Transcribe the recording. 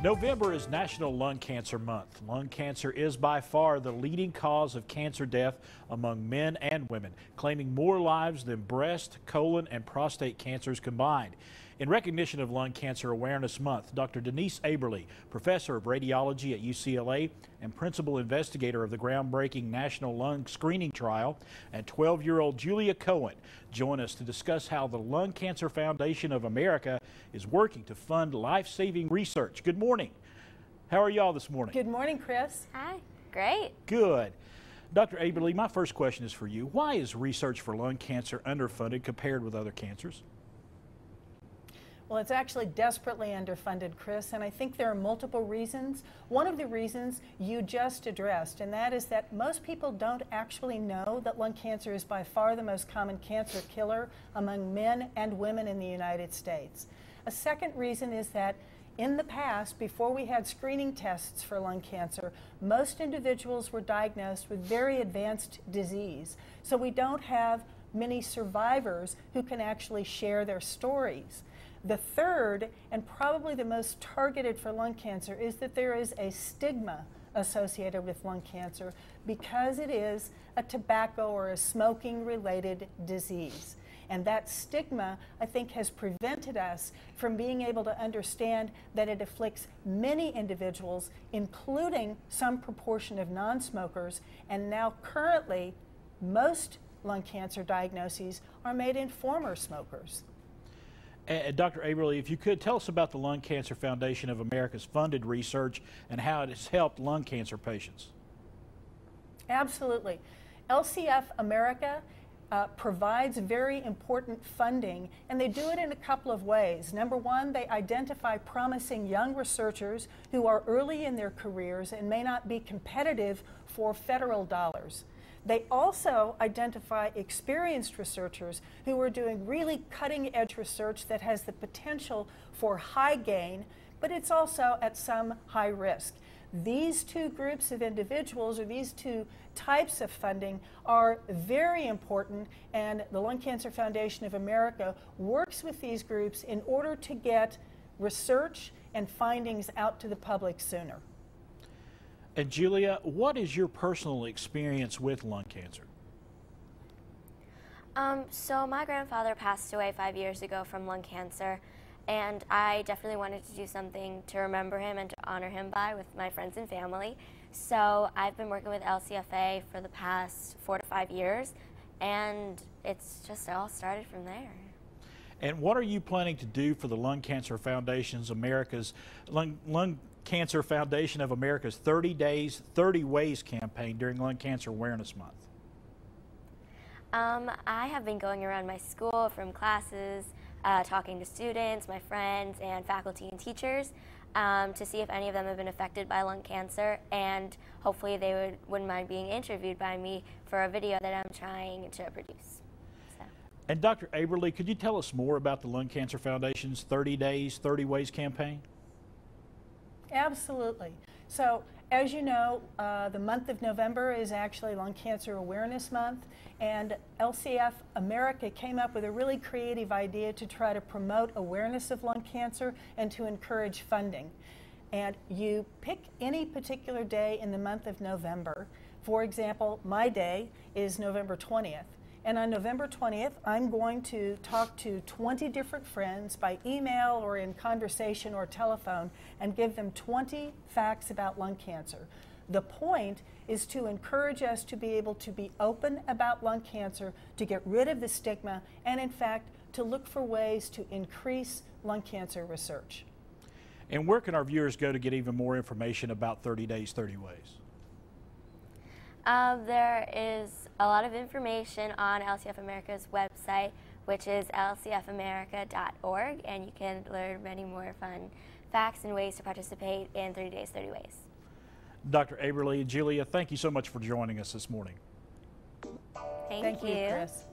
November is National Lung Cancer Month. Lung cancer is by far the leading cause of cancer death among men and women, claiming more lives than breast, colon, and prostate cancers combined. In recognition of Lung Cancer Awareness Month, Dr. Denise Aberle, professor of radiology at UCLA and principal investigator of the groundbreaking National Lung Screening Trial, and 12-year-old Julia Cohen join us to discuss how the Lung Cancer Foundation of America is working to fund life-saving research. Good morning. How are y'all this morning? Good morning, Chris. Hi. Great. Good. Dr. Aberle, my first question is for you. Why is research for lung cancer underfunded compared with other cancers? Well, it's actually desperately underfunded, Chris, and I think there are multiple reasons. One of the reasons you just addressed, and that is that most people don't actually know that lung cancer is by far the most common cancer killer among men and women in the United States. A second reason is that in the past, before we had screening tests for lung cancer, most individuals were diagnosed with very advanced disease. So we don't have many survivors who can actually share their stories. The third, and probably the most targeted for lung cancer, is that there is a stigma associated with lung cancer because it is a tobacco or a smoking-related disease. And that stigma, I think, has prevented us from being able to understand that it afflicts many individuals, including some proportion of non-smokers, and now currently most lung cancer diagnoses are made in former smokers. Dr. Aberle, if you could tell us about the Lung Cancer Foundation of America's funded research and how it has helped lung cancer patients. Absolutely. LCF America provides very important funding, and they do it in a couple of ways. Number one, they identify promising young researchers who are early in their careers and may not be competitive for federal dollars. They also identify experienced researchers who are doing really cutting-edge research that has the potential for high gain, but it's also at some high risk. These two groups of individuals, or these two types of funding, are very important, and the Lung Cancer Foundation of America works with these groups in order to get research and findings out to the public sooner. And Julia, what is your personal experience with lung cancer? So my grandfather passed away 5 years ago from lung cancer, and I definitely wanted to do something to remember him and to honor him by with my friends and family. So I've been working with LCFA for the past 4 to 5 years, and it's just all started from there. And what are you planning to do for the Lung Cancer Foundation's Lung Cancer Foundation of America's 30 Days, 30 Ways campaign during Lung Cancer Awareness Month? I have been going around my school from classes, talking to students, my friends, and faculty and teachers to see if any of them have been affected by lung cancer, and hopefully they wouldn't mind being interviewed by me for a video that I'm trying to produce. So. And Dr. Aberle, could you tell us more about the Lung Cancer Foundation's 30 Days, 30 Ways campaign? Absolutely. So, as you know, the month of November is actually Lung Cancer Awareness Month, and LCF America came up with a really creative idea to try to promote awareness of lung cancer and to encourage funding. And you pick any particular day in the month of November. For example, my day is November 20th. And on November 20th, I'm going to talk to 20 different friends by email or in conversation or telephone and give them 20 facts about lung cancer. The point is to encourage us to be able to be open about lung cancer, to get rid of the stigma, and in fact, to look for ways to increase lung cancer research. And where can our viewers go to get even more information about 30 Days, 30 Ways? There is a lot of information on LCF America's website, which is lcfamerica.org, and you can learn many more fun facts and ways to participate in 30 Days, 30 Ways. Dr. Aberle and Julia, thank you so much for joining us this morning. Thank you, Chris.